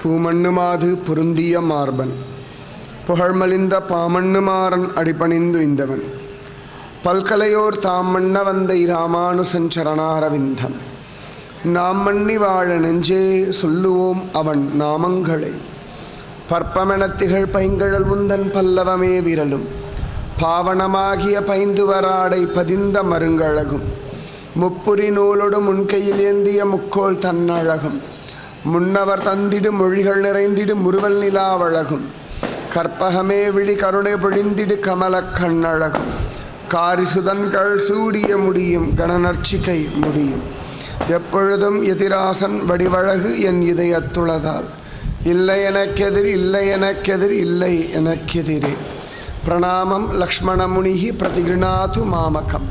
பூமண்ணுமாது பொருந்திய மார்பன் புகழ்மலிந்த பாமண்ணுமாறன் அடிபணிந்து இந்தவன் பல்கலையோர் தாம் மன்ன வந்தை இராமானுசன் சரணாரவிந்தம் நாம் மன்னி வாழ நெஞ்சே சொல்லுவோம் அவன் நாமங்களை பற்பமெனத்திகள் பைங்கழல் உந்தன் பல்லவமே விரலும் பாவனமாகிய பைந்துவராடை பதிந்த மருங்கழகும் முப்புரி நூலோடு முன்கையில் ஏந்திய முக்கோல் தன்னழகும் முன்னவர் தந்திடு மொழிகள் நிறைந்திடு முறுவல் நிலாவழகும் கற்பகமே விழி கருணை பொழிந்திடு கமல கண்ணழகும் காரிசுதன்கள் சூடிய முடியும் கணநர்ச்சிகை முடியும் எப்பொழுதும் எதிராசன் வடிவழகு என் இதயத்துளதால் இல்லை எனக்கெதிர் இல்லை எனக்கெதிர் இல்லை எனக்கெதிரே பிரணாமம் லக்ஷ்மணமுனிஹி பிரதிகிருணாது மாமகம்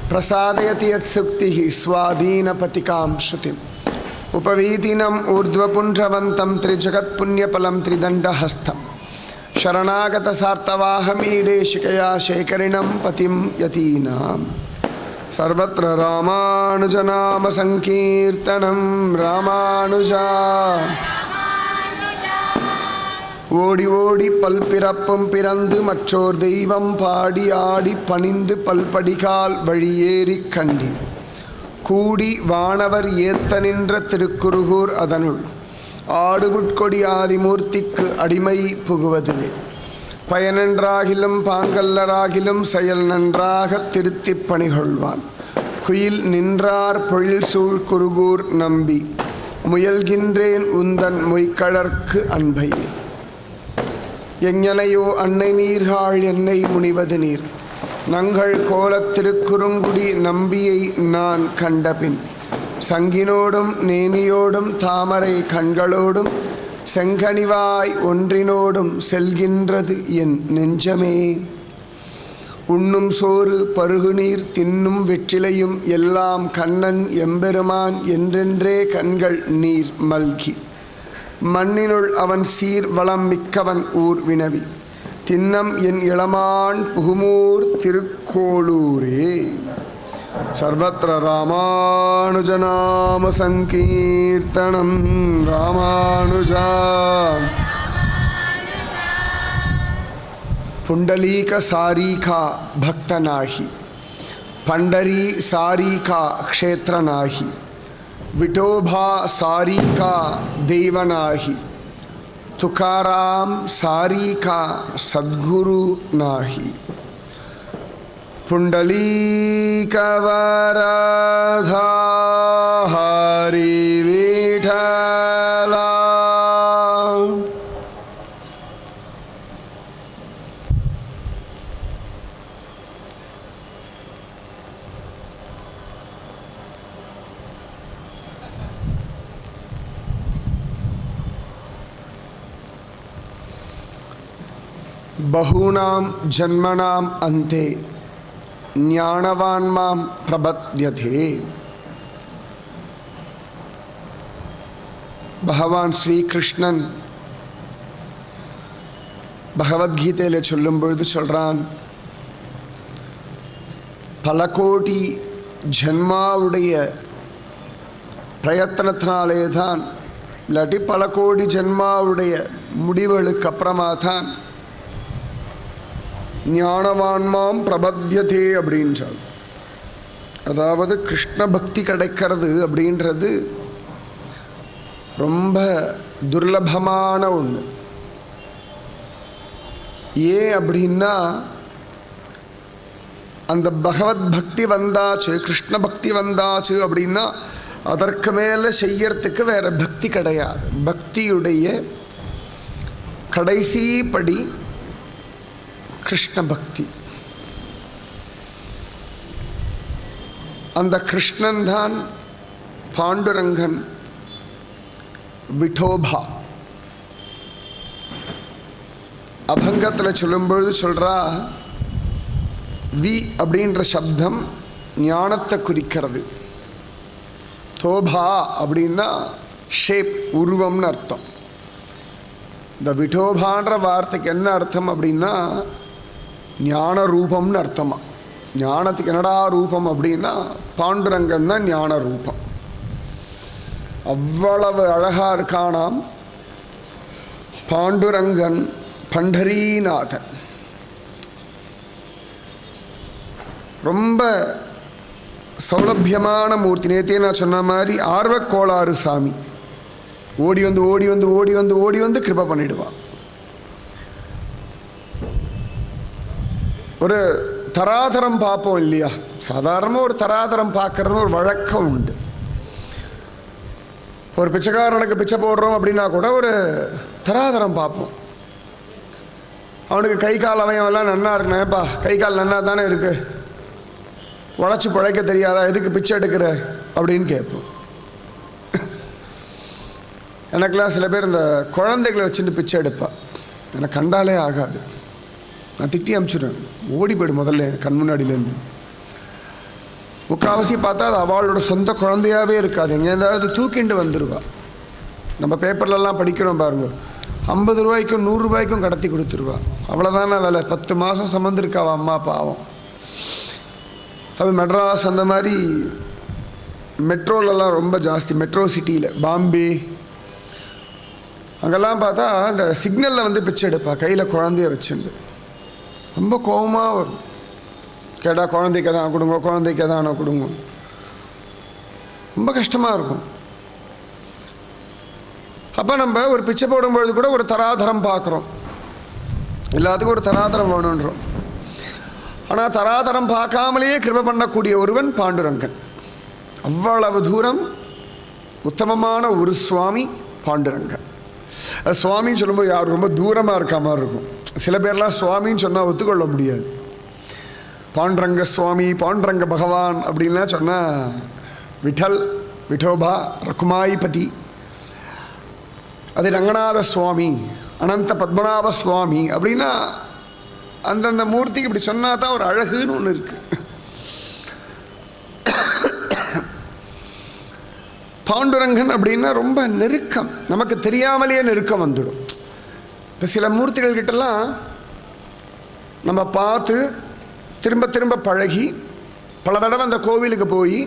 பிரசாதயதி யத் சுக்திஹி ஸ்வாதீனபதிகாம் ஸ்ருதிம் உபவீதினம் ஊர்த்வபுண்ட்ரவந்தம் த்ரிஜகத்புண்ணியபலம் த்ரிதண்டஹஸ்தம் शरणागत सार्तवाहमीडे शिकया शेखरिणं पतिं यतीनां सर्वत्र रामानुजनाम संकीर्तनं रामानुजा ஓடி ஓடி பல்பிறப்பும் பிறந்து மற்றோர் தெய்வம் பாடி ஆடி பணிந்து பல்படிகால் வழியேறி கண்டி கூடி வானவர் ஏத்த நின்ற திருக்குருகூர் அதனுள் ஆடுபுட்கொடி ஆதிமூர்த்திக்கு அடிமை புகுவதுவே பயனென்றாகிலும் பாங்கல்லராகிலும் செயல் நன்றாக திருத்திப் பணிகொள்வான் குயில் நின்றார் பொழில் சூழ் குருகூர் நம்பி முயல்கின்றேன் உந்தன் மொய்கழற்கு அன்பையே எஞ்ஞனையோ அன்னை நீர்காள் என்னை முனிவது நீர் நங்கள் கோலத் திருக்குறுங்குடி நம்பியை நான் கண்டபின் சங்கினோடும் நேமியோடும் தாமரை கண்களோடும் செங்கனிவாய் ஒன்றினோடும் செல்கின்றது என் நெஞ்சமே உண்ணும் சோறு பருகுநீர் தின்னும் வெற்றிலையும் எல்லாம் கண்ணன் எம்பெருமான் என்றென்றே கண்கள் நீர் மல்கி மண்ணினுள் அவன் சீர் வளம் மிக்கவன் ஊர் வினவி தின்னம் என் இளமான் புகுமூர் திருக்கோளூரே सर्वत्र रामानुजनाम संकीर्तनं रामानुजा पुंडलीक सारीका भक्त नाही पंडरी सारीका क्षेत्र नाही विठोबा सारीका देव नाही तुकाराम सारीका सद्गुरु नाही पुंडलीकवरधा हरि विठला बहूनां जन्मनां अन्ते ज्ञानवान्मां प्रपद्यते भगवान श्री कृष्णन பகவத்கீதையில சொல்லும் பொழுது சொல்றான் பல கோடி ஜென்மாவுடைய பிரயத்தனத்தினாலே தான் இல்லாட்டி பல கோடி ஜென்மாவுடைய முடிவுகளுக்கு அப்புறமா தான் ஞானவான்மாம் பிரபத்தியதே அப்படின்றால் அதாவது கிருஷ்ண பக்தி கிடைக்கிறது அப்படின்றது ரொம்ப துர்லபமான ஒன்று ஏன் அப்படின்னா அந்த பகவத் பக்தி வந்தாச்சு கிருஷ்ண பக்தி வந்தாச்சு அப்படின்னா அதற்கு மேலே செய்யறதுக்கு வேற பக்தி கிடையாது பக்தியுடைய கடைசி படி கிருஷ்ண பக்தி அந்த கிருஷ்ணன் தான் பாண்டுரங்கன் விட்டோபா அபங்கத்தில் சொல்லும்பொழுது சொல்றா வி அப்படின்ற சப்தம் ஞானத்தை குறிக்கிறது தோபா அப்படின்னா ஷேப் உருவம்னு அர்த்தம் இந்த விட்டோபான்ற வார்த்தைக்கு என்ன அர்த்தம் அப்படின்னா ஞான ரூபம்னு அர்த்தமா ஞானத்துக்கு என்னடா ரூபம் அப்படின்னா பாண்டுரங்கன்னா ஞான ரூபம் அவ்வளவு அழகா இருக்கானாம் பாண்டுரங்கன் பண்டரீநாதன். ரொம்ப சௌலபியமான மூர்த்தி. நேற்றே நான் சொன்ன மாதிரி ஆர்வக்கோளாறு சாமி. ஓடி வந்து ஓடி வந்து ஓடி வந்து ஓடி வந்து கிருபை பண்ணிடுவான். ஒரு தராதரம் பார்ப்போம் இல்லையா? சாதாரணமாக ஒரு தராதரம் பார்க்கறதுன்னு ஒரு வழக்கம் உண்டு. ஒரு பிச்சைக்காரனுக்கு பிச்சை போடுறோம் அப்படின்னா கூட ஒரு தராதரம் பார்ப்போம். அவனுக்கு கை கால் அவயெல்லாம் நன்னா இருக்குனேப்பா, கை கால் நன்னா தானே இருக்கு, உழைச்சி பிழைக்க தெரியாதா, எதுக்கு பிச்சை எடுக்கிற அப்படின்னு கேட்போம். எனக்கெல்லாம் சில பேர் இந்த குழந்தைகளை வச்சுட்டு பிச்சை எடுப்பா. எனக்கு கண்டாலே ஆகாது. நான் திட்டி அனுப்பிச்சிடுவேன், ஓடி போய்டு முதல்ல கண் முன்னாடியிலேருந்து. முக்கால்வாசி பார்த்தா அது அவளோட சொந்த குழந்தையாகவே இருக்காது, எங்கே ஏதாவது தூக்கிண்டு வந்துடுவா. நம்ம பேப்பர்லலாம் படிக்கிறோம் பாருங்க, 50 ரூபாய்க்கும் 100 ரூபாய்க்கும் கடத்தி கொடுத்துருவா. அவ்வளோதானே வேலை. 10 மாதம் சம்மந்திருக்காவா அம்மா பாவம். அது மெட்ராஸ் அந்த மாதிரி மெட்ரோலெலாம் ரொம்ப ஜாஸ்தி. மெட்ரோ சிட்டியில் பாம்பே அங்கெல்லாம் பார்த்தா இந்த சிக்னலில் வந்து பிச்சை எடுப்பா, கையில் குழந்தைய வச்சுண்டு. ரொம்ப கோபமாக வரும். கேட்டால் குழந்தைக்கு தான் கொடுங்க, குழந்தைக்கு தான் கொடுங்க. ரொம்ப கஷ்டமாக இருக்கும். அப்போ நம்ம ஒரு பிச்சை போடும்பொழுது கூட ஒரு தராதரம் பார்க்குறோம். எல்லாத்துக்கும் ஒரு தராதரம் வேணுன்றோம். ஆனால் தராதரம் பார்க்காமலேயே கிருபை பண்ணக்கூடிய ஒருவன் பாண்டுரங்கன். அவ்வளவு தூரம் உத்தமமான ஒரு சுவாமி பாண்டுரங்கன். அது சுவாமின்னு சொல்லும்போது யார் ரொம்ப தூரமாக இருக்க மாதிரி இருக்கும். சில பேர்லாம் சுவாமின்னு சொன்னால் ஒத்துக்கொள்ள முடியாது. பாண்டுரங்க சுவாமி, பாண்டுரங்க பகவான் அப்படின்லாம் சொன்னால் விட்டல், விட்டோபா, ரகுமாயிபதி, அது ரங்கநாத சுவாமி, அனந்த பத்மநாப சுவாமி அப்படின்னா அந்தந்த மூர்த்திக்கு இப்படி சொன்னா தான் ஒரு அழகுன்னு ஒன்று இருக்கு. பாண்டுரங்கன் அப்படின்னா ரொம்ப நெருக்கம், நமக்கு தெரியாமலேயே நெருக்கம் வந்துடும். இப்போ சில மூர்த்திகள் கிட்டலாம் நம்ம பார்த்து திரும்ப திரும்ப பழகி பல தடவை அந்த கோவிலுக்கு போய்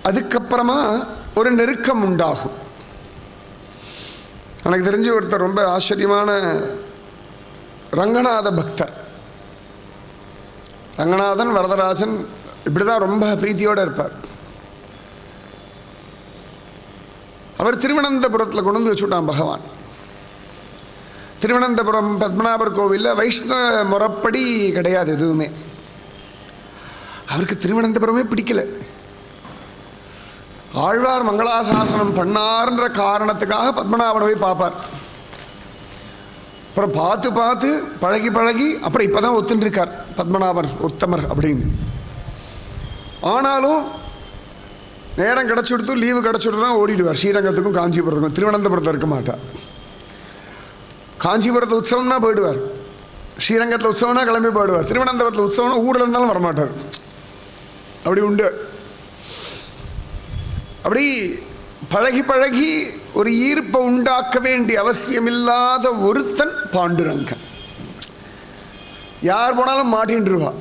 அதுக்கப்புறமா ஒரு நெருக்கம் உண்டாகும். எனக்கு தெரிஞ்ச ஒருத்தர் ரொம்ப ஆச்சரியமான ரங்கநாத பக்தர். ரங்கநாதன், வரதராஜன் இப்படி தான் ரொம்ப பிரீத்தியோடு இருப்பார். அவர் திருவனந்தபுரத்தில் கொண்டு வந்து வச்சுட்டான் பகவான். திருவனந்தபுரம் பத்மநாபர் கோவிலில் வைஷ்ணவ முறைப்படி கிடையாது எதுவுமே. அவருக்கு திருவனந்தபுரமே பிடிக்கல. ஆழ்வார் மங்களாசாசனம் பண்ணார்ன்ற காரணத்துக்காக பத்மநாபனை போய் பார்ப்பார். அப்புறம் பார்த்து பார்த்து பழகி பழகி அப்புறம் இப்போ தான் ஒத்துருக்கார் பத்மநாபர் உத்தமர் அப்படின்னு. ஆனாலும் நேரம் கிடச்சிடுத்து, லீவு கிடச்சிடுத்து தான் ஓடிடுவார். ஸ்ரீரங்கத்துக்கும் காஞ்சிபுரத்துக்கும். திருவனந்தபுரத்தில் இருக்க மாட்டார். காஞ்சிபுரத்தில் உற்சவம்னா போயிடுவார், ஸ்ரீரங்கத்தில் உற்சவம்னா கிளம்பி போயிடுவார், திருவனந்தபுரத்தில் உற்சவம்னா ஊரில் இருந்தாலும் வரமாட்டார். அப்படி உண்டு. அப்படி பழகி பழகி ஒரு ஈர்ப்பை உண்டாக்க வேண்டிய அவசியமில்லாத ஒருத்தன் பாண்டுரங்கன். யார் போனாலும் மாட்டின்ருவா.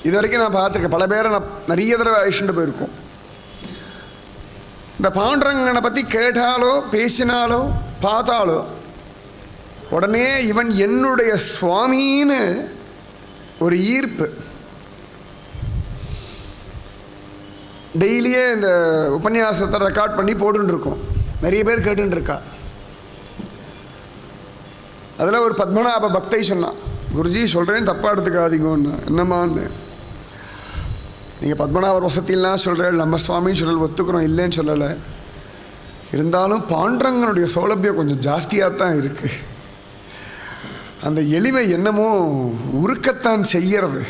இது வரைக்கும் நான் பார்த்துருக்கேன். பல பேரை நான் நிறைய தடவை அழிச்சுட்டு போயிருக்கோம். இந்த பாண்டுரங்கனை பற்றி கேட்டாலோ பேசினாலோ பார்த்தாலோ உடனே இவன் என்னுடைய சுவாமின்னு ஒரு ஈர்ப்பு. டெய்லியே இந்த உபன்யாசத்தை ரெக்கார்ட் பண்ணி போட்டுருக்கோம். நிறைய பேர் கேட்டுருக்கா. அதில் ஒரு பத்மநாப பக்தை சொன்னான், குருஜி சொல்கிறேன் தப்பாக எடுத்துக்காதீங்கன்னு. என்னம்மான்னு, நீங்கள் பத்மநாபர் வசத்திலாம் சொல்கிறேன், நம்ம சுவாமின்னு சொல்லலை, ஒத்துக்கிறோம், இல்லைன்னு சொல்லலை. இருந்தாலும் பாண்டுரங்கனுடைய சௌலபியம் கொஞ்சம் ஜாஸ்தியாக தான் இருக்குது. அந்த எளிமை என்னமோ உருக்கத்தான் செய்கிறது.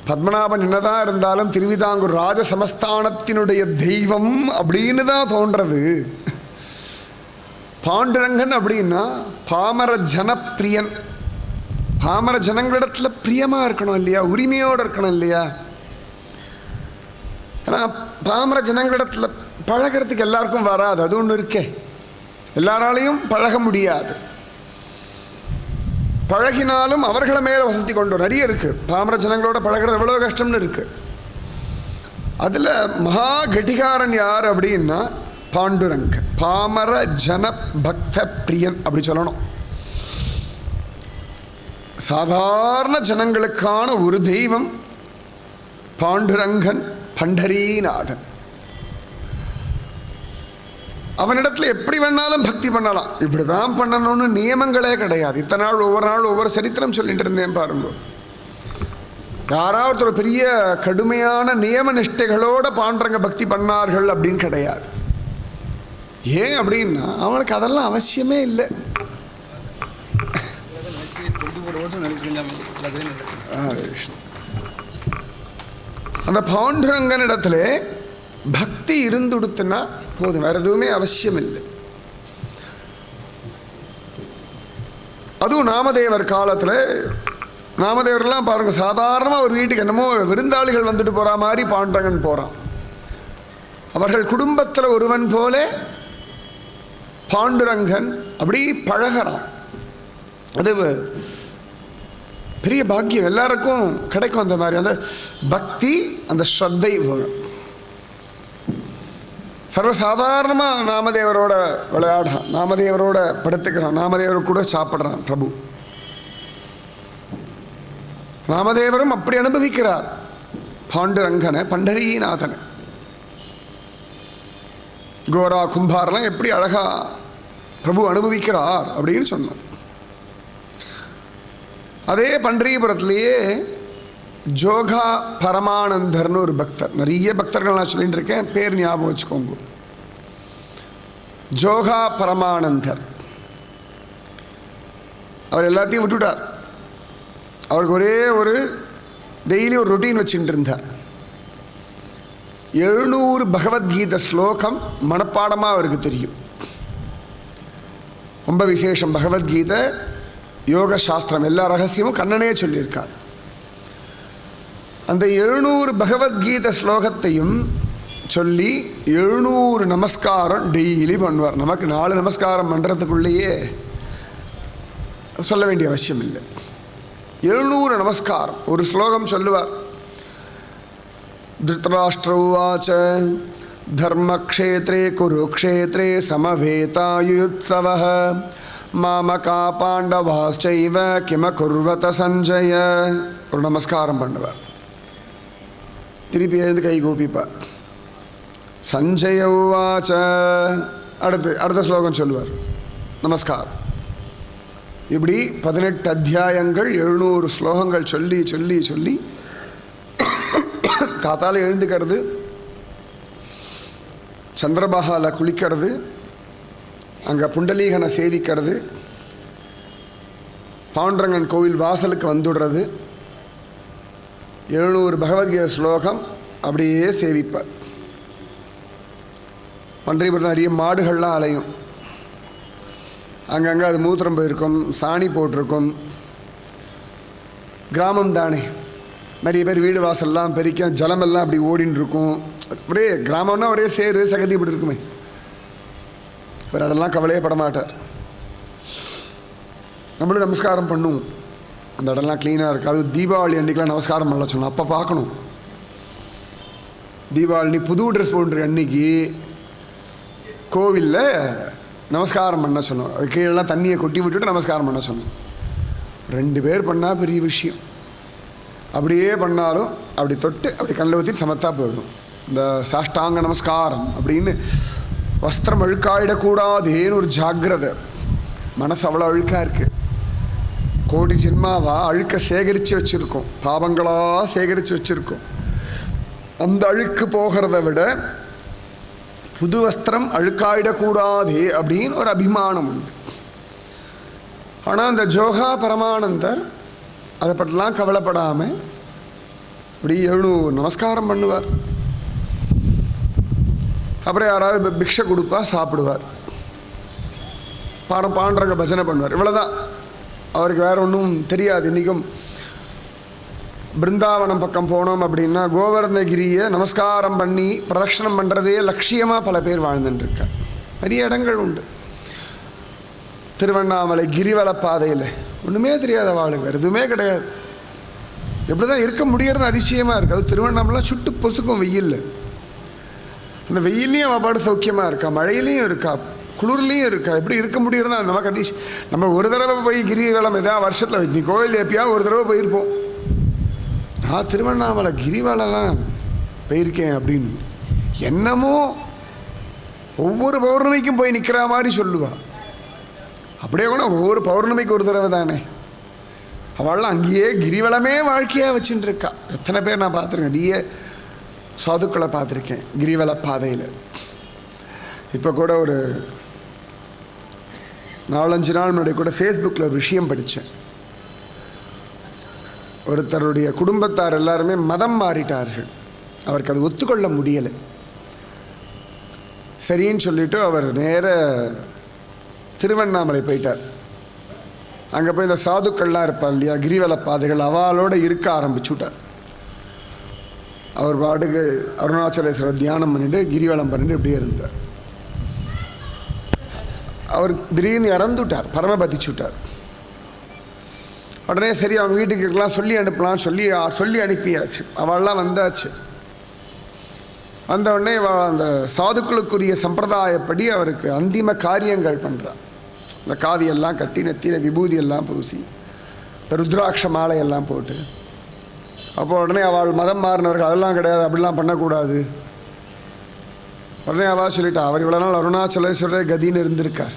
பத்மநாபன் என்னதான் இருந்தாலும் திருவிதாங்கூர் ராஜ சமஸ்தானத்தினுடைய தெய்வம் அப்படின்னு தான் தோன்றது. பாண்டுரங்கன் அப்படின்னா பாமர ஜனப்பிரியன். பாமர ஜனங்களிடத்தில் பிரியமாக இருக்கணும் இல்லையா, உரிமையோடு இருக்கணும் இல்லையா. ஏன்னா பாமர ஜனங்களிடத்தில் பழகிறதுக்கு எல்லாருக்கும் வராது, அது ஒன்று இருக்கே. எல்லாராலையும் பழக முடியாது. பழகினாலும் அவர்களை மேலே வசதி கொண்டு நிறைய இருக்குது. பாமர ஜனங்களோட பழகிறது எவ்வளோ கஷ்டம்னு இருக்குது. அதில் மகா கெட்டிகாரன் யார் அப்படின்னா பாண்டுரங்கன். பாமர ஜன பக்த பிரியன் அப்படி சொல்லணும். சாதாரண ஜனங்களுக்கான ஒரு தெய்வம் பாண்டுரங்கன், பண்டரீநாதன். அவனிடத்துல எப்படி வேணாலும் பக்தி பண்ணலாம். இப்படிதான் பண்ணணும்னு நியமங்களே கிடையாது. இத்தனை நாள் ஒவ்வொரு நாள் ஒவ்வொரு சரித்திரம் சொல்லிட்டு இருந்தேன் பாருங்க. யாராவது ஒரு பெரிய கடுமையான நியம நிஷ்டைகளோட பாண்டுரங்க பக்தி பண்ணார்கள் அப்படின்னு கிடையாது. ஏன் அப்படின்னா அவனுக்கு அதெல்லாம் அவசியமே இல்லை. அந்த பாண்டுரங்கன் இடத்துல பக்தி இருந்துடுத்துன்னா போதும், வேற எதுவுமே அவசியம் இல்லை. அதுவும் நாமதேவர் காலத்தில் நாமதேவர்லாம் பாருங்க, சாதாரணமாக ஒரு வீட்டுக்கு என்னமோ விருந்தாளிகள் வந்துட்டு போகிற மாதிரி பாண்டுரங்கன் போகிறான். அவர்கள் குடும்பத்தில் ஒருவன் போல பாண்டுரங்கன் அப்படி பழகிறான். அது பெரிய பாக்கியம், எல்லாருக்கும் கிடைக்கும் அந்த மாதிரி அந்த பக்தி, அந்த ஸ்ரத்தை வரும். சர்வசாதாரணமாக நாமதேவரோட விளையாடுறான், நாமதேவரோட படுத்துக்கிறான், நாமதேவர் கூட சாப்பிட்றான் பிரபு. நாமதேவரும் அப்படி அனுபவிக்கிறார் பாண்டுரங்கனை, பண்டரீநாதனை. கோரா கும்பாரெல்லாம் எப்படி அழகா பிரபு அனுபவிக்கிறார் அப்படின்னு சொன்னார். அதே பண்டரிபுரத்திலேயே ஜோகா பரமானந்தர்னு ஒரு பக்தர், நிறைய பக்தர்கள் நான் சொல்லிட்டு இருக்கேன், பேர் ஞாபகம் வச்சுக்கோங்க. ஜோகா பரமானந்தர் அவர் எல்லாத்தையும் விட்டுட்டார். அவருக்கு ஒரே ஒரு டெய்லி ஒரு ரொட்டீன் வச்சுட்டு இருந்தார். 700 பகவத்கீதை ஸ்லோகம் மனப்பாடமாக அவருக்கு தெரியும். ரொம்ப விசேஷம். பகவத்கீதை, யோக சாஸ்திரம், எல்லா ரகசியமும் கண்ணனே சொல்லியிருக்கார். அந்த 700 பகவத்கீதை ஸ்லோகத்தையும் சொல்லி 700 நமஸ்காரம் டெய்லி பண்ணுவார். நமக்கு 4 நமஸ்காரம் பண்ணுறதுக்குள்ளேயே சொல்ல வேண்டிய அவசியம் இல்லை. 700 நமஸ்காரம் ஒரு ஸ்லோகம் சொல்லுவார். திருதராஷ்டிர உவாச தர்மக்ஷேத்ரே குருக்ஷேத்ரே சமவேதாயுத்சவः மாமகா பாண்டவாச்சைவ கிம குர்வத சஞ்சய. ஒரு நமஸ்காரம் பண்ணுவார், திருப்பி எழுந்து கை கூப்பிப்பார். சஞ்சய உவாச அடுத்த ஸ்லோகம் சொல்லுவார், நமஸ்காரம். இப்படி 18 அத்தியாயங்கள் 700 ஸ்லோகங்கள் சொல்லி சொல்லி சொல்லி காத்தால எழுந்துக்கிறது, சந்திரபாகால குளிக்கிறது, அங்கே புண்டலீகனை சேவிக்கிறது, பாண்டுரங்கன் கோவில் வாசலுக்கு வந்துடுறது, 700 பகவத்கீதை ஸ்லோகம் அப்படியே சேவிப்பார். பண்டரிபுரத்தில் நிறைய மாடுகள்லாம் அலையும். அங்கங்கே அது மூத்திரம் போயிருக்கும், சாணி போட்டிருக்கும். கிராமம் தானே, நிறைய பேர் வீடு வாசல்லாம் பெருக்க ஜலமெல்லாம் அப்படி ஓடின்னு இருக்கும். அப்படியே கிராமம்னா ஒரே சேரு சகதி இப்படி இருக்குமே. இவர் அதெல்லாம் கவலையே படமாட்டார். நம்மளும் நமஸ்காரம் பண்ணுவோம், அந்த இடம்லாம் க்ளீனாக இருக்குது. அது தீபாவளி அன்றைக்கெலாம் நமஸ்காரம் பண்ணல சொன்னோம், அப்போ பார்க்கணும். தீபாவளி புது ட்ரெஸ் போட்டுருக்க அன்றைக்கி கோவிலில் நமஸ்காரம் பண்ண சொன்னோம். அது கீழெல்லாம் தண்ணியை கொட்டி விட்டுட்டு நமஸ்காரம் பண்ண சொன்னோம். 2 பேர் பண்ணால் பெரிய விஷயம். அப்படியே பண்ணாலும் அப்படி தொட்டு அப்படி கண்ணில் ஊற்றிட்டு சமத்தா போயிடும். இந்த சாஷ்டாங்க நமஸ்காரம் அப்படின்னு வஸ்திரம் அழுக்காயிடக்கூடாதேன்னு ஒரு ஜாக்கிரதை. மனசு அவ்வளோ அழுக்காக இருக்குது. கோடி ஜென்மாவா அழுக்க சேகரித்து வச்சுருக்கோம், பாவங்களாக சேகரித்து வச்சுருக்கோம். அந்த அழுக்கு போகிறத விட புது வஸ்திரம் அழுக்காயிடக்கூடாதே அப்படின்னு ஒரு அபிமானம் உண்டு. ஆனால் அந்த ஜோகா பரமானந்தர் அதை பற்றிலாம் கவலைப்படாமல் இப்படி 700 நமஸ்காரம் பண்ணுவார். அப்புறம் யாராவது பிக்ஷை கொடுப்பா, சாப்பிடுவார். பாண்டுரங்க பஜனை பண்ணுவார். இவ்வளோதான், அவருக்கு வேறு ஒன்றும் தெரியாது. இன்றைக்கும் பிருந்தாவனம் பக்கம் போனோம் அப்படின்னா கோவர்தனகிரியை நமஸ்காரம் பண்ணி பிரதட்சணம் பண்ணுறதே லட்சியமாக பல பேர் வாழ்ந்துட்டுருக்க நிறைய இடங்கள் உண்டு. திருவண்ணாமலை கிரிவல பாதையில் ஒன்றுமே தெரியாத வாளுக்கு வேறு எதுவுமே கிடையாது. எப்படி தான் இருக்க முடியறதுன்னு அதிசயமாக இருக்குது. அது திருவண்ணாமலை சுட்டு பொசுக்கும் வெயிலில். அந்த வெயிலையும் அவள் பாடு சௌக்கியமாக இருக்கா, மழையிலையும் இருக்கா. குளிர்லேயும் இருக்கா, எப்படி இருக்க முடியுறதா நமக்கு அதிஷ். நம்ம ஒரு தடவை போய் கிரிவலம் ஏதாவது வருஷத்தில் நீ கோயில் எப்பயா ஒரு தடவை போயிருப்போம். நான் திருவண்ணாமலை கிரிவலம்லாம் போயிருக்கேன் அப்படின்னு என்னமோ ஒவ்வொரு பௌர்ணமிக்கும் போய் நிற்கிற மாதிரி சொல்லுவாள். அப்படியே கூட ஒவ்வொரு பௌர்ணமிக்கு ஒரு தடவை தானே. அவள்லாம் அங்கேயே கிரிவலமே வாழ்க்கையாக வச்சுட்டு இருக்கா. எத்தனை பேர் நான் பார்த்துருக்கேன், நிறைய சாதுக்களை பார்த்துருக்கேன் கிரிவல பாதையில். இப்போ கூட ஒரு 4-5 நாள் முன்னாடி கூட ஃபேஸ்புக்கில் ஒரு விஷயம் படித்தேன். ஒருத்தருடைய குடும்பத்தார் எல்லாருமே மதம் மாறிட்டார்கள். அவருக்கு அது ஒத்துக்கொள்ள முடியலை. சரின்னு சொல்லிவிட்டு அவர் நேர திருவண்ணாமலை போயிட்டார். அங்கே போய் இந்த சாதுக்கள்லாம் இருப்பார் இல்லையா, கிரிவல பாதைகள், அவளோட இருக்க ஆரம்பிச்சுட்டார். அவர் பாட்டுக்கு அருணாச்சலேஸ்வரர் தியானம் பண்ணிட்டு கிரிவலம் பண்ணிட்டு இப்படியே இருந்தார். அவர் திடீர்னு இறந்துட்டார், பரமபதிச்சுட்டார். உடனே சரி அவங்க வீட்டுக்கு இருக்கலாம் சொல்லி அனுப்பலாம் சொல்லி அனுப்பியாச்சு. அவள்லாம் வந்தாச்சு. வந்த உடனே அந்த சாதுக்களுக்குரிய சம்பிரதாயப்படி அவருக்கு அந்திம காரியங்கள் பண்ணுறான். இந்த காவியெல்லாம் கட்டி நெத்தியில் விபூதியெல்லாம் பூசி இந்த ருத்ராட்ச மாலையெல்லாம் போட்டு. அப்போ உடனே அவள் மதம் மாறினவர்கள் அதெல்லாம் கிடையாது, அப்படிலாம் பண்ணக்கூடாது. உடனே அவள் சொல்லிட்டா, அவர் இவ்வளோ நாள் அருணாச்சலேஸ்வரர் கதின்னு இருந்திருக்கார்.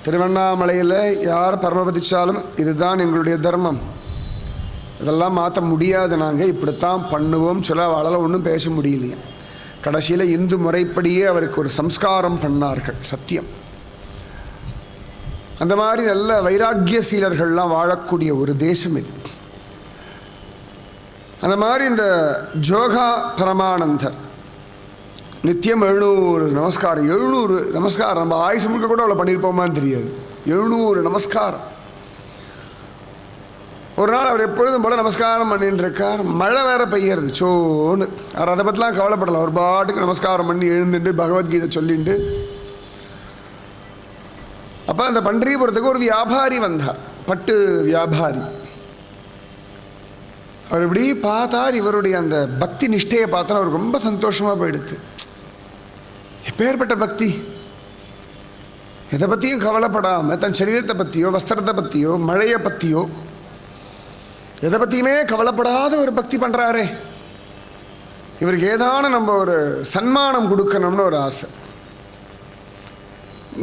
திருவண்ணாமலையில் யார் பரமபதிச்சாலும் இதுதான் எங்களுடைய தர்மம், இதெல்லாம் மாற்ற முடியாது, நாங்கள் இப்படித்தான் பண்ணுவோம் சொல்ல அவளால் ஒன்றும் பேச முடியலையே. கடைசியில் இந்து முறைப்படியே அவருக்கு ஒரு சம்ஸ்காரம் பண்ணார்கள். சத்தியம். அந்த மாதிரி நல்ல வைராக்கிய சீலர்கள்லாம் வாழக்கூடிய ஒரு தேசம் இது. அந்த மாதிரி இந்த ஜோகா பரமானந்தர் நித்தியம் 700 நமஸ்காரம். 700 நமஸ்காரம் நம்ம ஆயுசு முழுக்க கூட அவ்வளோ பண்ணியிருப்போமான்னு தெரியாது. 700 நமஸ்காரம். ஒரு நாள் அவர் எப்பொழுதும் போல நமஸ்காரம் பண்ணிட்டு இருக்கார். மழை வேற பெய்யறது சோன்னு. அவர் அதை பற்றிலாம் கவலைப்படலாம். அவர் பாட்டுக்கு நமஸ்காரம் பண்ணி எழுந்துட்டு பகவத்கீதை சொல்லிட்டு. அப்போ அந்த பண்டரிபுரத்துக்கு ஒரு வியாபாரி வந்தார், பட்டு வியாபாரி. அவர் இப்படி பார்த்தார். இவருடைய அந்த பக்தி நிஷ்டையை பார்த்தா அவருக்கு ரொம்ப சந்தோஷமாக போயிடுது. எப்பேற்பட்ட பக்தி! எதை பற்றியும் கவலைப்படாமல் தன் சரீரத்தை பற்றியோ வஸ்திரத்தை பற்றியோ மழையை பற்றியோ எதை பற்றியுமே கவலைப்படாத ஒரு பக்தி பண்ணுறாரே. இவருக்கு ஏதான நம்ம ஒரு சன்மானம் கொடுக்கணும்னு ஒரு ஆசை.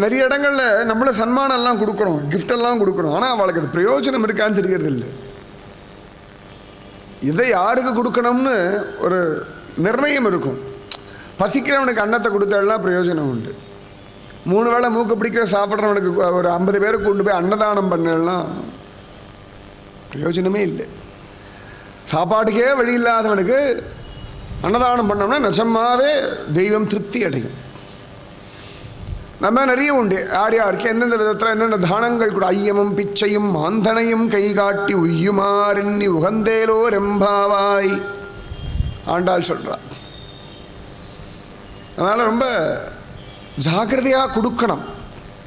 நிறைய இடங்களில் நம்மள சன்மானம்லாம் கொடுக்குறோம், கிஃப்டெல்லாம் கொடுக்குறோம். ஆனால் அவளுக்கு அது பிரயோஜனம் இருக்கான்னு தெரியறது இல்லை. இதை யாருக்கு கொடுக்கணும்னு ஒரு நிர்ணயம் இருக்கும். பசிக்கிறவனுக்கு அன்னத்தை கொடுத்தாலாம் பிரயோஜனம் உண்டு. 3 வேளை மூக்க பிடிக்கிற சாப்பிட்றவனுக்கு ஒரு 50 பேருக்கு கொண்டு போய் அன்னதானம் பண்ணலாம் பிரயோஜனமே இல்லை. சாப்பாட்டுக்கே வழி இல்லாதவனுக்கு அன்னதானம் பண்ணோம்னா நிஜமாவே தெய்வம் திருப்தி அடையும். நம்ம நிறைய உண்டு. யார் யாருக்கு எந்தெந்த விதத்தில் என்னென்ன தானங்கள் கூட. ஐயமும் பிச்சையும் ஆந்தனையும் கை காட்டி உய்யுமாறெண்ணி உகந்தேலோ ரெம்பாவாய் ஆண்டாள் சொல்கிறார். அதனால் ரொம்ப ஜாக்கிரதையாக கொடுக்கணும்,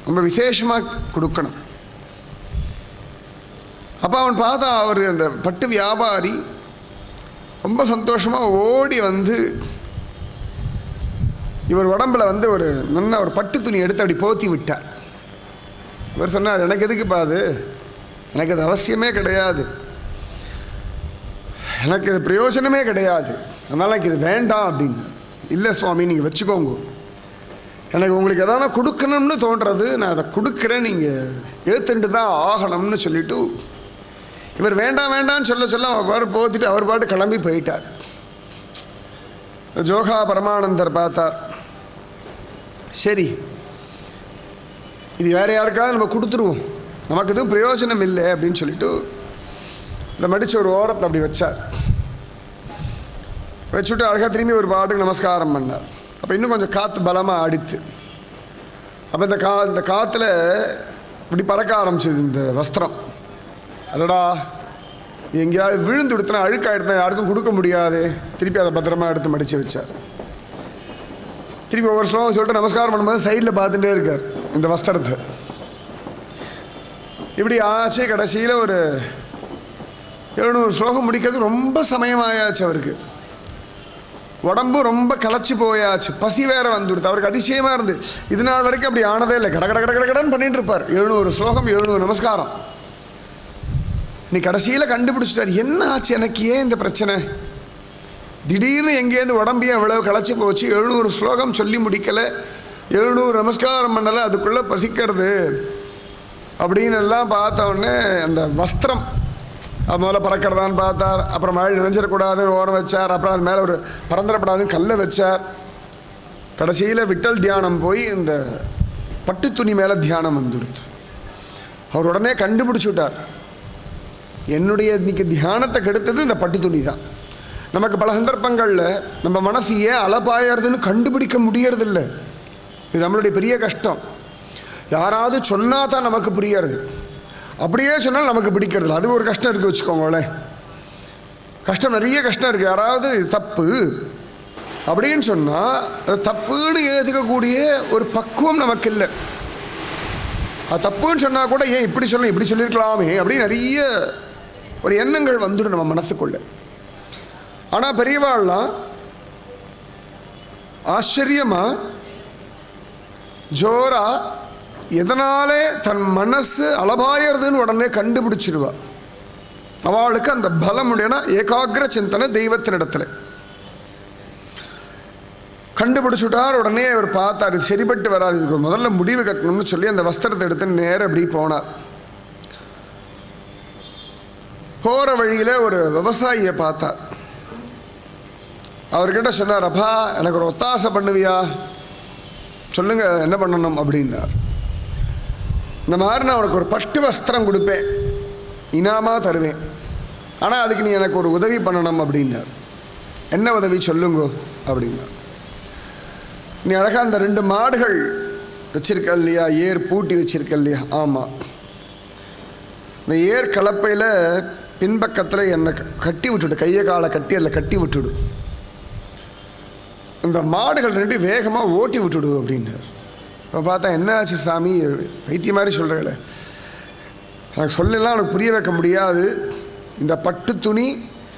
ரொம்ப விசேஷமாக கொடுக்கணும். அப்போ அவன் பார்த்தா அவர் அந்த பட்டு வியாபாரி ரொம்ப சந்தோஷமாக ஓடி வந்து இவர் உடம்பில் வந்து ஒரு நல்ல ஒரு பட்டு துணி எடுத்து அப்படி போத்தி விட்டார். இவர் சொன்னார், எனக்கு எதுக்குப்பா அது, எனக்கு அது அவசியமே கிடையாது, எனக்கு இது பிரயோஜனமே கிடையாது, அதனால் எனக்கு இது வேண்டாம் அப்படின்னு. இல்லை சுவாமி, நீங்கள் வச்சுக்கோங்க, எனக்கு உங்களுக்கு எதனா கொடுக்கணும்னு தோன்றது, நான் அதை கொடுக்குறேன், நீங்கள் ஏற்றுண்டு தான் ஆகணும்னு சொல்லிவிட்டு இவர் வேண்டாம் வேண்டான்னு சொல்ல அவர் பாட்டு போத்திட்டு அவர் பாட்டு கிளம்பி போயிட்டார். ஜோகா பரமானந்தர் பார்த்தார், சரி இது வேறு யாருக்காவது நம்ம கொடுத்துருவோம், நமக்கு எதுவும் பிரயோஜனம் இல்லை அப்படின்னு சொல்லிட்டு இதை மடித்து ஒரு ஓரத்தை அப்படி வச்சார். வச்சுட்டு அழகாக திரும்பி ஒரு பாட்டுக்கு நமஸ்காரம் பண்ணார். அப்போ இன்னும் கொஞ்சம் காற்று பலமாக ஆடித்து. அப்போ இந்த காற்றுல இப்படி பறக்க ஆரம்பிச்சது இந்த வஸ்திரம். அடடா, எங்கேயாவது விழுந்து கொடுத்தனா அழுக்காயிடுதான், யாருக்கும் கொடுக்க முடியாது. திருப்பி அதை பத்திரமா எடுத்து மடித்து வச்சார். திருப்பி ஒவ்வொரு ஸ்லோகம் சொல்லிட்டு நமஸ்காரம் பண்ணும்போது சைடில் பார்த்துட்டே இருக்கார் இந்த வஸ்திரத்தை. இப்படி ஆச்சு. கடைசியில் ஒரு 700 ஸ்லோகம் முடிக்கிறது ரொம்ப சமயமாயாச்சு அவருக்கு. உடம்பு ரொம்ப களைச்சி போயாச்சு, பசி வேற வந்துடுது. அவருக்கு அதிசயமாக இருந்து இது நாள் வரைக்கும் அப்படி ஆனதே இல்லை. கட கட கட கடன்னு பண்ணிட்டு இருப்பார். 700 ஸ்லோகம் 700 நமஸ்காரம். நீ கடைசியில் கண்டுபிடிச்சிட்டார், என்ன ஆச்சு எனக்கு, ஏன் இந்த பிரச்சனை, திடீர்னு எங்கேருந்து உடம்பையும் இவ்வளவு களைச்சி போச்சு, 700 ஸ்லோகம் சொல்லி முடிக்கலை, 700 நமஸ்காரம் பண்ணலை, அதுக்குள்ளே பசிக்கிறது அப்படின்னு எல்லாம் பார்த்த உடனே அந்த வஸ்திரம் அது முதல்ல பறக்கிறதான்னு பார்த்தார். அப்புறம் மழை நினைஞ்சிடக்கூடாதுன்னு ஓரம் வச்சார். அப்புறம் அது மேலே ஒரு பறந்துடப்படாதுன்னு கல்லை வச்சார். கடைசியில் விட்டல் தியானம் போய் இந்த பட்டு துணி மேலே தியானம் வந்துடுது. அவர் உடனே கண்டுபிடிச்சி விட்டார், என்னுடைய இன்னைக்கு தியானத்தை கெடுத்தது இந்த பட்டு துணி தான். நமக்கு பல சந்தர்ப்பங்களில் நம்ம மனசு ஏன் அலப்பாயறதுன்னு கண்டுபிடிக்க முடியறதில்ல. இது நம்மளுடைய பெரிய கஷ்டம். யாராவது சொன்னால் தான் நமக்கு புரியறது, அப்படியே சொன்னால் நமக்கு பிடிக்கிறது. அது ஒரு கஷ்டம் இருக்குது வச்சுக்கோங்களேன். கஷ்டம், நிறைய கஷ்டம் இருக்குது. யாராவது தப்பு அப்படின்னு சொன்னால் அது தப்புன்னு ஏற்றுக்கக்கூடிய ஒரு பக்குவம் நமக்கு இல்லை. அது தப்புன்னு சொன்னால் கூட ஏன் இப்படி சொல்லணும், இப்படி சொல்லியிருக்கலாமே அப்படின்னு நிறைய ஒரு எண்ணங்கள் வந்துடும் நம்ம மனசுக்குள்ள. ஆனால் பெரியவாள்லாம் ஆச்சரியமாக ஜோரா எதனாலே தன் மனசு அலபாயறதுன்னு உடனே கண்டுபிடிச்சிருவா. அவளுக்கு அந்த பலம் உடையனா ஏகாகிர சிந்தனை தெய்வத்தினிடத்தில் கண்டுபிடிச்சுட்டார். உடனே அவர் பார்த்தார், இது சரிபட்டு வராது, இதுக்கு முதல்ல முடிவு கட்டணும்னு சொல்லி அந்த வஸ்திரத்தை எடுத்து நேரம் அப்படி போனார். போகிற வழியில் ஒரு விவசாயியை பார்த்தார். அவர்கிட்ட சொன்னார், அப்பா எனக்கு ஒரு ஒத்தாசை பண்ணுவியா, சொல்லுங்கள் என்ன பண்ணணும் அப்படின்னார். இந்த மாதிரி நான் உனக்கு ஒரு பட்டு வஸ்திரம் கொடுப்பேன், இனாமாக தருவேன், ஆனால் அதுக்கு நீ எனக்கு ஒரு உதவி பண்ணணும் அப்படின்னார். என்ன உதவி சொல்லுங்கோ அப்படின்னார். நீ அழகாக அந்த 2 மாடுகள் வச்சிருக்க இல்லையா, ஏர் பூட்டி வச்சிருக்க இல்லையா, ஆமாம், இந்த ஏர் கலப்பையில் பின்பக்கத்தில் என்னை கட்டி விட்டுடு, கையை காலை கட்டி அதில் கட்டி விட்டுடு, இந்த மாடுகள் 2 வேகமாக ஓட்டி விட்டுடு அப்படின்னார். இப்போ பார்த்தா என்ன ஆச்சு சாமி, வைத்திய மாதிரி சொல்கிறீங்களே, எனக்கு சொல்லலாம் உனக்கு புரிய வைக்க முடியாது. இந்த பட்டு துணி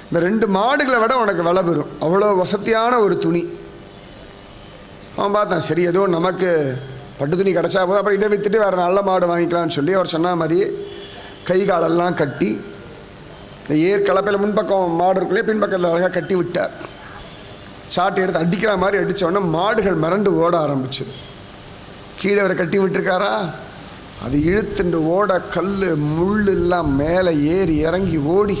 இந்த 2 மாடுகளை விட உனக்கு விலை பெறும், அவ்வளோ வசதியான ஒரு துணி. அவன் பார்த்தான், சரி ஏதோ நமக்கு பட்டு துணி கிடச்சா போதும், அப்புறம் இதை விற்றுட்டு வேறு நல்ல மாடு வாங்கிக்கலான்னு சொல்லி அவர் சொன்ன மாதிரியே கை காலெல்லாம் கட்டி இந்த ஏர் கலப்பையில் முன்பக்கம் மாடு இருக்குள்ளே பின்பக்கத்தில் அழகாக கட்டி விட்டார். சாட்டை எடுத்து அடிக்கிற மாதிரி அடித்தோடனே மாடுகள் மிரண்டு ஓட ஆரம்பிச்சு. கீழே அவரை கட்டி விட்டுருக்காரா, அது இழுத்துண்டு ஓட கல் முள் எல்லாம் மேலே ஏறி இறங்கி ஓடி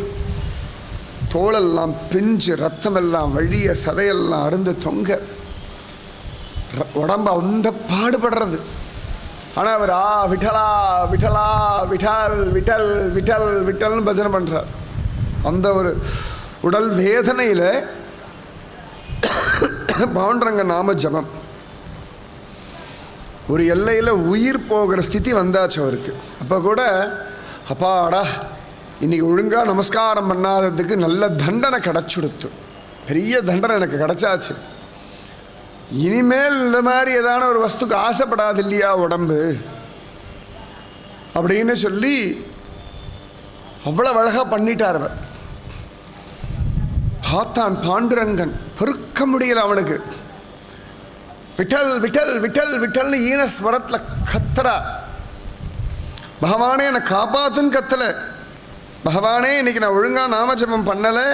தோளெல்லாம் பிஞ்சு ரத்தமெல்லாம் வழிய சதையெல்லாம் அருந்து தொங்க உடம்பு அந்த பாடுபடுறது. ஆனால் அவர் விட்டலா விட்டலா விட்டால் விட்டல் விட்டல் விட்டல்னு பஜனை பண்ணுறார். அந்த ஒரு உடல் வேதனையில் பாண்டுரங்க நாம ஜபம் ஒரு எல்லையில் உயிர் போகிற ஸ்திதி வந்தாச்சு அவருக்கு. அப்போ கூட அப்பாடா இன்றைக்கி ஒழுங்காக நமஸ்காரம் பண்ணாததுக்கு நல்ல தண்டனை கிடச்சுடுத்து, பெரிய தண்டனை எனக்கு கிடச்சாச்சு, இனிமேல் இந்த மாதிரி ஏதான ஒரு வஸ்துக்கு ஆசைப்படாது இல்லையா உடம்பு அப்படின்னு சொல்லி அவ்வளோ அழகாக பண்ணிட்டார் அவர். பார்த்தான் பாண்டுரங்கன், பொறுக்க முடியல அவனுக்கு. விட்டல் விட்டல் விட்டல் விட்டல்னு ஈனஸ்வரத்தில் கத்துறா. பகவானே என்னை காப்பாத்துன்னு கத்தலை, பகவானே இன்னைக்கு நான் ஒழுங்காக நாமஜபம் பண்ணலை,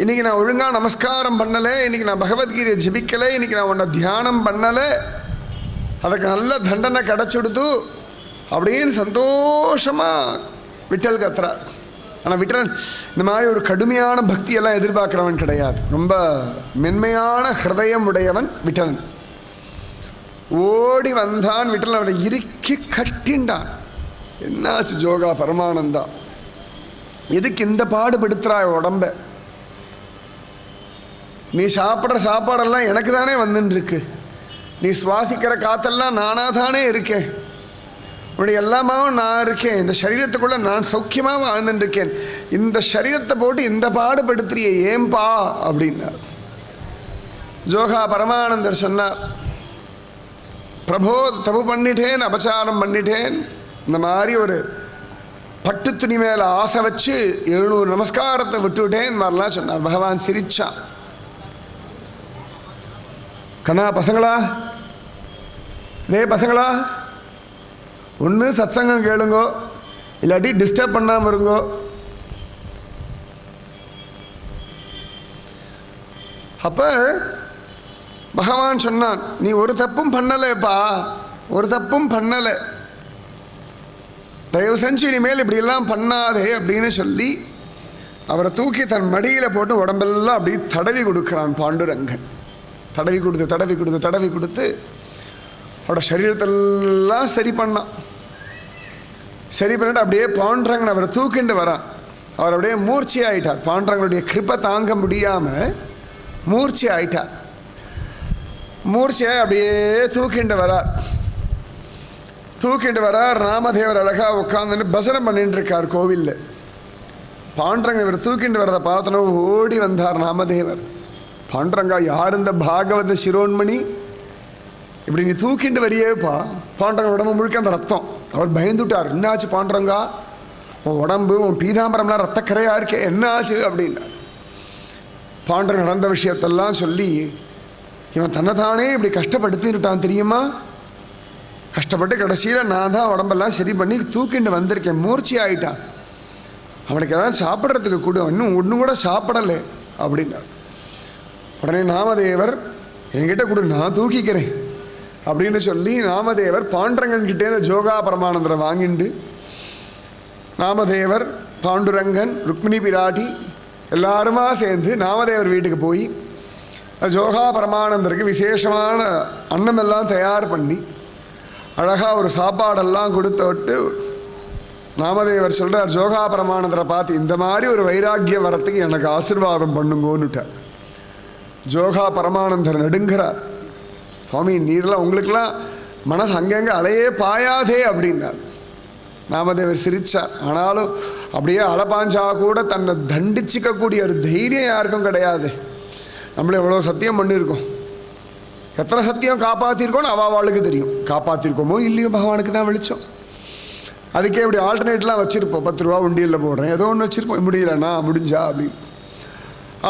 இன்னைக்கு நான் ஒழுங்காக நமஸ்காரம் பண்ணலை, இன்னைக்கு நான் பகவத்கீதையை ஜபிக்கலை, இன்னைக்கு நான் உன்னை தியானம் பண்ணலை, அதுக்கு நல்ல தண்டனை கிடச்சிடுது அப்படின்னு சந்தோஷமாக விட்டல் கத்துறார். ஆனால் விட்டலன் இந்த மாதிரி ஒரு கடுமையான பக்தியெல்லாம் எதிர்பார்க்குறவன் கிடையாது, ரொம்ப மென்மையான ஹிருதயம் உடையவன் விட்டலன். ஓடி வந்தான், விட்டலன் அவனை இறுக்கி கட்டின்றான். என்னாச்சு ஜோகா பரமானந்தா, எதுக்கு இந்த பாடுபடுத்துறாய் உடம்ப, நீ சாப்பிட்ற சாப்பாடெல்லாம் எனக்கு தானே வந்துன்னு, நீ சுவாசிக்கிற காற்றெல்லாம் நானாக தானே இருக்கேன், உன்னுடைய எல்லாமாவும் நான் இருக்கேன், இந்த சரீரத்துக்குள்ளே நான் சௌக்கியமாக வாழ்ந்துட்டுருக்கேன், இந்த சரீரத்தை போட்டு இந்த பாடுபடுத்துறிய ஏன்பா அப்படின்னார். ஜோகா பரமானந்தர் சொன்னார், பிரபோ தப்பு பண்ணிட்டேன், அபச்சாரம் பண்ணிட்டேன், இந்த மாதிரி ஒரு பட்டு துணி மேலே ஆசை வச்சு 700 நமஸ்காரத்தை விட்டுவிட்டேன் மாதிரிலாம் சொன்னார். பகவான் சிரிச்சான். கண்ணா பசங்களா, பசங்களா, ஒன்று சத்சங்கம் கேளுங்கோ, இல்லாட்டி டிஸ்டர்ப் பண்ணாமல் இருங்கோ. அப்போ பகவான் சொன்னான், நீ ஒரு தப்பும் பண்ணலைப்பா, ஒரு தப்பும் பண்ணலை, தயவு செஞ்சு இனிமேல் இப்படியெல்லாம் பண்ணாதே அப்படின்னு சொல்லி அவரை தூக்கி தன் மடியில் போட்டு உடம்பெல்லாம் அப்படி தடவி கொடுக்குறான் பாண்டுரங்கன். தடவி கொடுத்து தடவி கொடுத்து தடவி கொடுத்து அவரோட சரீரத்தெல்லாம் சரி பண்ணான். சரி பண்ணிட்டு அப்படியே பாண்டுரங்கன் அவரை தூக்கிண்டு வரான். அவர் அப்படியே மூர்ச்சி ஆயிட்டார். பாண்டுரங்கனுடைய கிருப்பை தாங்க முடியாமல் மூர்ச்சி ஆயிட்டார். மூர்ச்சியாய் அப்படியே தூக்கிண்டு வரார். தூக்கிட்டு வரார். ராமதேவர் அழகாக உட்காந்துன்னு பசனம் பண்ணிட்டு இருக்கார் கோவிலில். பாண்டுரங்க இவர் தூக்கிட்டு வரதை பார்த்தோன்னா ஓடி வந்தார் ராமதேவர். பாண்டுரங்கா, யார் இந்த பாகவத சிரோன்மணி, இப்படி நீ தூக்கிட்டு வரியேப்பா. பாண்டுரங்க உடம்பு முழுக்க அந்த ரத்தம். அவர் பயந்துட்டார். என்னாச்சு பாண்டுரங்கா, உன் உடம்பு உன் பீதாம்பரம்லாம் ரத்தக்கரையாக இருக்கே, என்னாச்சு அப்படின்னா. பாண்டுரங்க நடந்த விஷயத்தெல்லாம் சொல்லி, இவன் தன்னைத்தானே இப்படி கஷ்டப்படுத்திட்டான் தெரியுமா, கஷ்டப்பட்டு கடைசியில் நான் தான் உடம்பெல்லாம் சரி பண்ணி தூக்கிட்டு வந்திருக்கேன், மூர்ச்சி ஆகிட்டான், அவனுக்கு ஏதாவது சாப்பிட்றதுக்கு கூட, இன்னும் ஒன்றும் கூட சாப்பிடலை அப்படின்னார். உடனே நாமதேவர், என்கிட்ட கொடு, நான் தூக்கிக்கிறேன் அப்படின்னு சொல்லி நாமதேவர் பாண்டுரங்கன்கிட்டே இந்த ஜோகா பரமானந்தரை வாங்கிண்டு, நாமதேவர், பாண்டுரங்கன், ருக்மிணி பிராட்டி எல்லாருமா சேர்ந்து நாமதேவர் வீட்டுக்கு போய் ஜோகா பரமானந்தருக்கு விசேஷமான அன்னமெல்லாம் தயார் பண்ணி அழகாக ஒரு சாப்பாடெல்லாம் கொடுத்து விட்டு நாமதேவர் சொல்கிறார், ஜோகா பரமானந்தரை பார்த்து, இந்த மாதிரி ஒரு வைராக்கியம் வரத்துக்கு எனக்கு ஆசீர்வாதம் பண்ணுங்கோன்னுட்டார். ஜோகா பரமானந்தர் நடுங்கிறார். சுவாமி, நீர்லாம் உங்களுக்கெல்லாம் மனசு அங்கங்கே அலையே பாயாதே அப்படின்னார். நாமதேவர் சிரித்தார். ஆனாலும் அப்படியே அலப்பாஞ்சா கூட தன்னை தண்டிச்சிக்கக்கூடிய ஒரு தைரியம் யாருக்கும் கிடையாது. நம்மளே எவ்வளோ சத்தியம் பண்ணியிருக்கோம், எத்தனை சத்தியம் காப்பாற்றிருக்கோன்னு அவாவாளுக்கு தெரியும். காப்பாற்றிருக்கோமோ இல்லையோ பகவானுக்கு தான் வெளிச்சம். அதுக்கே இப்படி ஆல்டர்னேட்லாம் வச்சுருப்போம். 10 ரூபா உண்டியலில் போடுறேன், ஏதோ ஒன்று வச்சுருப்போம், முடியலண்ணா முடிஞ்சா அப்படின்னு.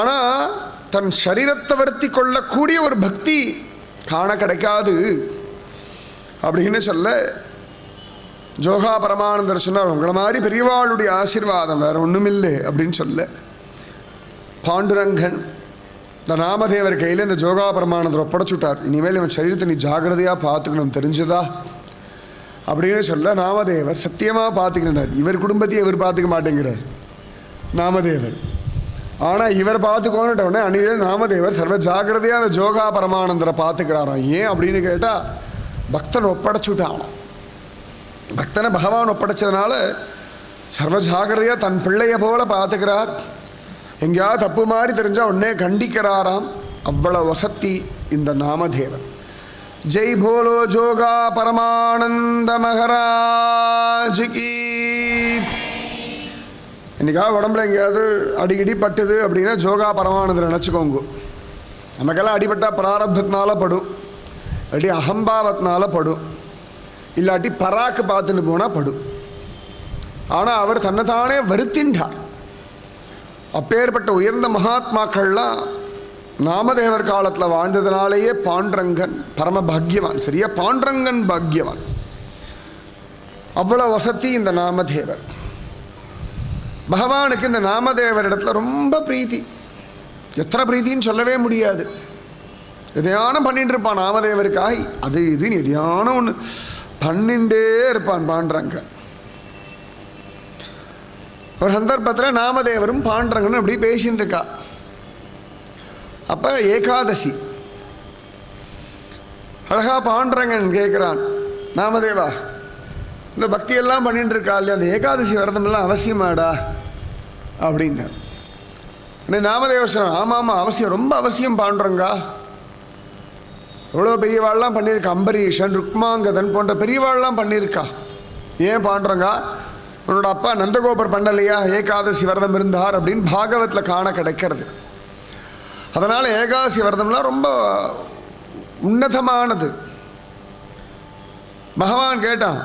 ஆனால் தன் சரீரத்தை வருத்தி கொள்ளக்கூடிய ஒரு பக்தி காண கிடைக்காது அப்படின்னு சொல்ல ஜோகா பரமானந்தர் சொன்னார், உங்களை மாதிரி பெரியவாளுடைய ஆசீர்வாதம் வேறு ஒன்றும் இல்லை அப்படின்னு சொல்ல பாண்டுரங்கன் இந்த நாமதேவர் கையில் இந்த ஜோகா பரமானந்தர் ஒப்படைச்சுட்டார். இனிமேல் இவன் சரீரத்தை நீ ஜாகிரதையாக பார்த்துக்கணும், தெரிஞ்சதா அப்படின்னு சொல்ல நாமதேவர் சத்தியமாக பார்த்துக்கிறார். இவர் குடும்பத்தையே இவர் பார்த்துக்க மாட்டேங்கிறார் நாமதேவர். ஆனால் இவர் பார்த்துக்கோன்னுட்டவுடனே அன்னிலே நாமதேவர் சர்வ ஜாகிரதையாக அந்த ஜோகா பரமானந்தரை பார்த்துக்கிறாராம். ஏன் அப்படின்னு கேட்டால், பக்தன் ஒப்படைச்சுட்டான். பக்தனை பகவான் ஒப்படைச்சதுனால சர்வ ஜாகிரதையாக தன் பிள்ளைய போல பார்த்துக்கிறார். எங்கேயாவது தப்பு மாதிரி தெரிஞ்சால் உடனே கண்டிக்கிறாராம். அவ்வளோ வசதி இந்த நாமதேவன். ஜெய் போலோ ஜோகா பரமானந்த மகராஜுக்கு. இன்றைக்காக உடம்புல எங்கேயாவது அடிக்கடி பட்டுது அப்படின்னா ஜோகா பரமானந்தரை நினச்சிக்கோங்க. நமக்கெல்லாம் அடிபட்டால் பிராரப்தத்தினால படும், இல்லாட்டி அகம்பாவத்தினால படும், இல்லாட்டி பராக்கு பார்த்துன்னு போனால் படும். ஆனால் அவர் தன்னைத்தானே வருத்தின்றார். அப்பேற்பட்ட உயர்ந்த மகாத்மாக்கள்லாம் நாமதேவர் காலத்தில் வாழ்ந்ததுனாலேயே பாண்டுரங்கன் பரம பாக்யவான். சரியா, பாண்டுரங்கன் பாக்யவான். அவ்வளோ வசதி இந்த நாமதேவர். பகவானுக்கு இந்த நாமதேவர் இடத்துல ரொம்ப பிரீத்தி. எத்தனை பிரீத்தின்னு சொல்லவே முடியாது. எதையானம் பண்ணிட்டு இருப்பான் நாமதேவருக்காய், அது இதுன்னு எதையானம் ஒன்று பண்ணிண்டே இருப்பான் பாண்டுரங்கன். ஒரு சந்தர்ப்பத்தில் நாமதேவரும் பாண்டுரங்கனும் அப்படி பேசின்னு இருக்கா. அப்போ ஏகாதசி. அழகா பாண்டுரங்கன் கேட்குறான், நாமதேவா, இந்த பக்தியெல்லாம் பண்ணிட்டு இருக்கா இல்லையா, அந்த ஏகாதசி விரதமெல்லாம் அவசியமாடா அப்படின்னா. நாமதேவர் சொன்னார், ஆமாம் ஆமாம் அவசியம், ரொம்ப அவசியம் பாண்டுரங்கா. எவ்வளோ பெரியவாள்லாம் பண்ணியிருக்கா, அம்பரீஷன், ருக்மாங்கதன் போன்ற பெரியவாள்லாம் பண்ணியிருக்கா. ஏன் பாண்டுரங்கா, உன்னோட அப்பா நந்தகோபர் பண்ணலையா ஏகாதசி விரதம் இருந்தார் அப்படின்னு பாகவத்தில் காண கிடைக்கிறது. அதனால் ஏகாதசி விரதம்லாம் ரொம்ப உன்னதமானது. பகவான் கேட்டான்,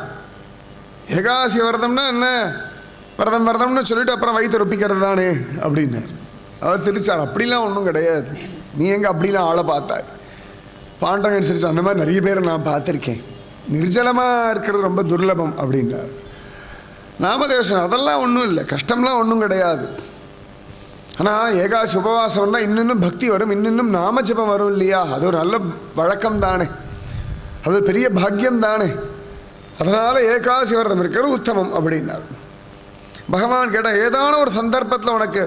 ஏகாதசி விரதம்னா என்ன, விரதம்னு சொல்லிட்டு அப்புறம் வயிற்று ரொப்பிக்கிறது தானே அப்படின்னு. அவர் திருச்சார், அப்படிலாம் ஒன்றும் கிடையாது, நீ எங்கே அப்படிலாம் ஆளை பார்த்தாய், பாண்டரங்கன் சிரிச்சு, அந்த மாதிரி நிறைய பேரை நான் பார்த்துருக்கேன், நிர்ஜலமாக இருக்கிறது ரொம்ப துர்லபம் அப்படின்றார். நாமதேவசன் அதெல்லாம் ஒன்றும் இல்லை, கஷ்டம்லாம் ஒன்றும் கிடையாது. ஆனால் ஏகாதசி உபவாசம் வந்தால் இன்னும் பக்தி வரும், இன்னும் நாமஜபம் வரும் இல்லையா? அது ஒரு நல்ல வழக்கம் தானே, அது ஒரு பெரிய பாக்கியம் தானே. அதனால் ஏகாதசி விரதம் இருக்கிறது உத்தமம் அப்படின்னார். பகவான் கேட்டால், ஏதான ஒரு சந்தர்ப்பத்தில் உனக்கு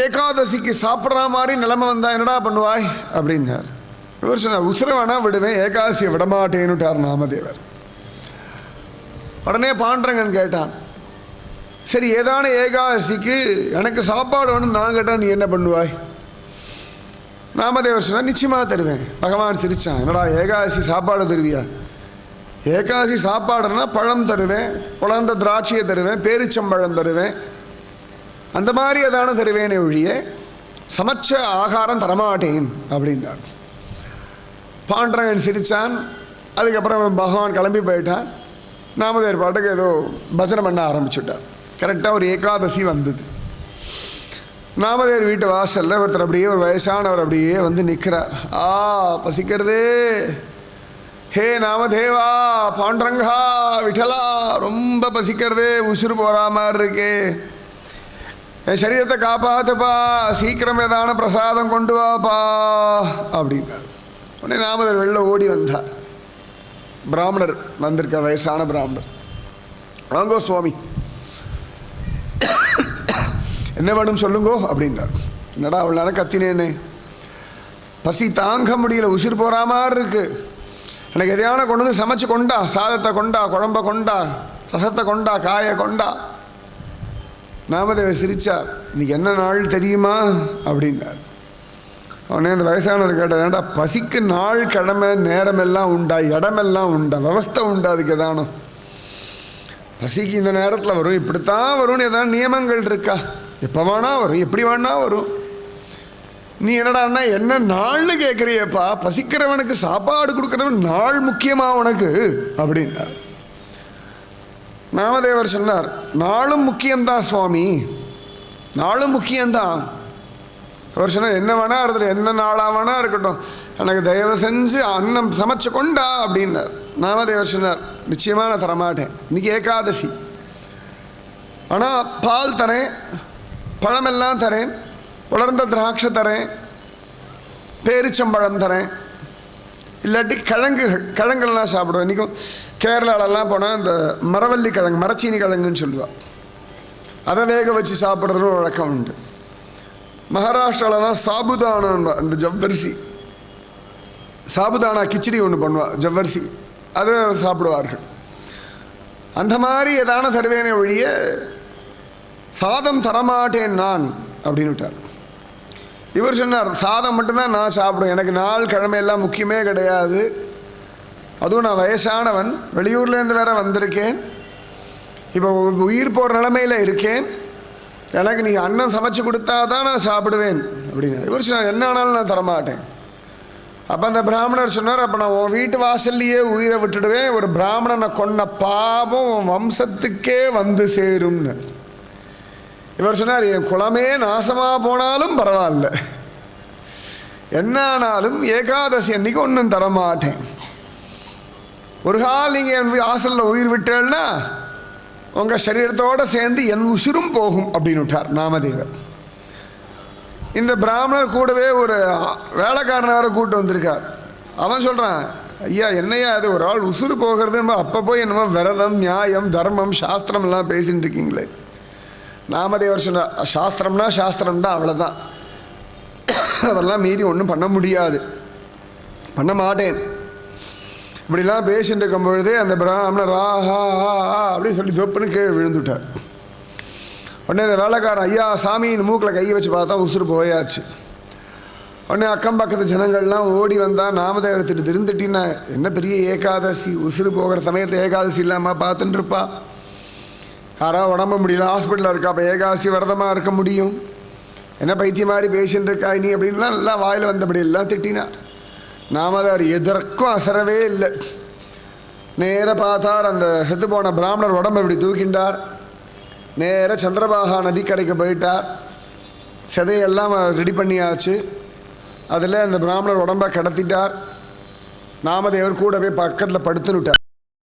ஏகாதசிக்கு சாப்பிட்ற மாதிரி நிலைமை வந்தால் என்னடா பண்ணுவாய் அப்படின்னார். இவர் சொன்னார், உசுரை வேணா விடுவேன், ஏகாதசியை விடமாட்டேன்னுட்டார் நாமதேவர். உடனே பாண்டரங்கன் கேட்டான், சரி ஏதான ஏகாதசிக்கு எனக்கு சாப்பாடு வேணும் நான் கேட்டால் நீ என்ன பண்ணுவாய்? நாமதேவர் சொன்னார், நிச்சயமாக தருவேன். பகவான் சிரித்தான், என்னடா ஏகாதசி சாப்பாடு தருவியா? ஏகாதசி சாப்பாடுன்னா பழம் தருவேன், குழந்த திராட்சையை தருவேன், பேரிச்சம்பழம் தருவேன், அந்த மாதிரி ஏதான தருவேனே ஒழிய சமைச்ச ஆகாரம் தரமாட்டேன் அப்படின்னார். பாண்டரங்கன் சிரித்தான். அதுக்கப்புறம் பகவான் கிளம்பி போயிட்டான். நாமதேவர் பாட்டுக்கு ஏதோ பஜனை பண்ண ஆரம்பிச்சுட்டார். கரெக்டாக ஒரு ஏகாதசி வந்தது. நாமதேவர் வீட்டு வாசலில் ஒருத்தர் அப்படியே, ஒரு வயசானவர் அப்படியே வந்து நிற்கிறார். பசிக்கிறதே, ஹே நாமதேவா, பாண்டரங்கா, விட்டலா, ரொம்ப பசிக்கிறதே, உசுறு போகிற மாதிரி இருக்கே, என் சரீரத்தை காப்பாற்றுப்பா, சீக்கிரம் ஏதான பிரசாதம் கொண்டு வாப்பா அப்படின்னார். உடனே நாமதேவர் வெளில ஓடி வந்தார். பிராமணர் வந்திருக்கார், வயசான பிராமணர். வாங்கோ சுவாமி, என்ன வேணும் சொல்லுங்கோ அப்படின்னார். என்னடா அவ்வளோ நேரம் கத்தினேன்னு, பசி தாங்க முடியல, உசுறு போகிற மாதிரி இருக்கு, எனக்கு எதையான கொண்டு வந்து சமைச்சு கொண்டா, சாதத்தை கொண்டா, குழம்ப கொண்டா, ரசத்தை கொண்டா, காயை கொண்டா. நாமதேவர் சிரிச்சார். இன்னைக்கு என்ன நாள் தெரியுமா அப்படின்னார். அவனே அந்த வயசானவர் கேட்டார், ஏன்டா பசிக்கு நாள் கிழமை நேரமெல்லாம் உண்டா, இடமெல்லாம் உண்டா, விவஸ்தை உண்டா, அதுக்கு எதானோ? பசிக்கு இந்த நேரத்தில் வரும், இப்படித்தான் வரும்னு ஏதாவது நியமங்கள் இருக்கா? எப்போ வேணா வரும், எப்படி வேணா வரும். நீ என்னடான்னா என்ன நாள்னு கேட்குறியப்பா, பசிக்கிறவனுக்கு சாப்பாடு கொடுக்குறவன் நாள் முக்கியமா உனக்கு அப்படின்னா. நாமதேவர் சொன்னார், நாளும் முக்கியம்தான் சுவாமி, நாளும் முக்கியம்தான். அவர் சொன்னார், என்ன வேணா இருந்துட்டு, என்ன நாளாக வேணா இருக்கட்டும், எனக்கு தயவு செஞ்சு அன்னம் சமைச்சு கொண்டா அப்படின்னார். நாமதேவர் சொன்னார், நிச்சயமாக நான் தரமாட்டேன், இன்னைக்கு ஏகாதசி, ஆனால் பால் தரேன், பழமெல்லாம் தரேன், உலர்ந்த திராட்சை தரேன், பேரிச்சம்பழம் தரேன், இல்லாட்டி கிழங்குகள்லாம் சாப்பிடுவேன். இன்றைக்கும் கேரளாலெல்லாம் போனால் இந்த மரவள்ளி கிழங்கு, மரச்சீனி கிழங்குன்னு சொல்லுவாள், அதை வேக வச்சு சாப்பிட்றதுன்னு வழக்கம் உண்டு. மகாராஷ்டிராலலாம் சாபுதானம், இந்த ஜவ்வரிசி சாபுதானா கிச்சடி ஒன்று பண்ணுவாள், ஜவ்வரிசி, அதை சாப்பிடுவார்கள். அந்த மாதிரி ஏதான தருவேனே ஒழிய சாதம் தரமாட்டேன் நான் அப்படின்னு விட்டார். இவர் சொன்னார், சாதம் மட்டும்தான் நான் சாப்பிடுவேன், எனக்கு நாள் கிழமையெல்லாம் முக்கியமே கிடையாது, அதுவும் நான் வயசானவன், வெளியூர்லேருந்து வேற வந்திருக்கேன், இப்போ உயிர் போகிற நிலைமையில் இருக்கேன், எனக்கு நீ அன்னம் சமைச்சு கொடுத்தா தான் நான் சாப்பிடுவேன் அப்படின்னா. இவர் சொன்னார், என்ன ஆனாலும் நான் தரமாட்டேன். அப்போ அந்த பிராமணர் சொன்னார், அப்போ நான் உன் வீட்டு வாசல்லையே உயிரை விட்டுடுவேன், ஒரு பிராமணனை கொன்ன பாபம் உன் வம்சத்துக்கே வந்து சேரும்னு. இவர் சொன்னார், என் குலமே நாசமாக போனாலும் பரவாயில்ல, என்ன ஆனாலும் ஏகாதசி அன்னைக்கு ஒன்றும் தரமாட்டேன். ஒரு கால் நீங்கள் என் வாசலில் உயிர் விட்டேன்னா உங்கள் சரீரத்தோடு சேர்ந்து என் உசுரும் போகும் அப்படின்னு விட்டார் நாமதேவர். இந்த பிராமணர் கூடவே ஒரு வேலைக்காரனார கூட்டு வந்திருக்கார். அவன் சொல்கிறான், ஐயா என்னையா அது, ஒரு ஆள் உசுறு போகிறதுன்னு அப்போ போய் என்னமோ விரதம், நியாயம், தர்மம், சாஸ்திரம் எல்லாம் பேசின்னு இருக்கீங்களே. நாமதேவர் சொன்னார், சாஸ்திரம்னா சாஸ்திரம்தான், அவ்வளோதான், அதெல்லாம் மீறி ஒன்றும் பண்ண முடியாது, பண்ண மாட்டேன். இப்படிலாம் பேசிட்டு இருக்கும் பொழுதே அந்த பிராமணர் ஆஹா அப்படின்னு சொல்லி தொப்புன்னு கீழே விழுந்துட்டார். உடனே அந்த வேலைக்காரன், ஐயா சாமியின் மூக்கில் கையை வச்சு பார்த்தா உசுறு போயாச்சு. உடனே அக்கம் பக்கத்து ஜனங்கள்லாம் ஓடி வந்தால் நாமதேவர் திருந்திட்டின்னா, என்ன பெரிய ஏகாதசி, உசுறு போகிற சமயத்தில் ஏகாதசி இல்லாமல் பார்த்துட்டு இருப்பா, யாராவது உடம்பு முடியல ஹாஸ்பிட்டலில் இருக்கா, அப்போ ஏகாதசி விரதமாக இருக்க முடியும், என்ன பைத்திய மாதிரி பேசின்னு இருக்கா நீ அப்படின்லாம் நல்லா வாயில் வந்தபடி எல்லாம் திட்டினார். நாமதேவர் எதற்கும் அசரவே இல்லை. நேராக பார்த்தார், அந்த செத்து போன பிராமணர் உடம்பை இப்படி தூக்கின்றார், நேராக சந்திரபாகா நதிக்கரைக்கு போயிட்டார், சதையெல்லாம் ரெடி பண்ணியாச்சு. அதில் அந்த பிராமணர் உடம்பை கடத்திட்டார். நாமதேவர் கூட போய் பக்கத்தில் படுத்துனுட்டார்.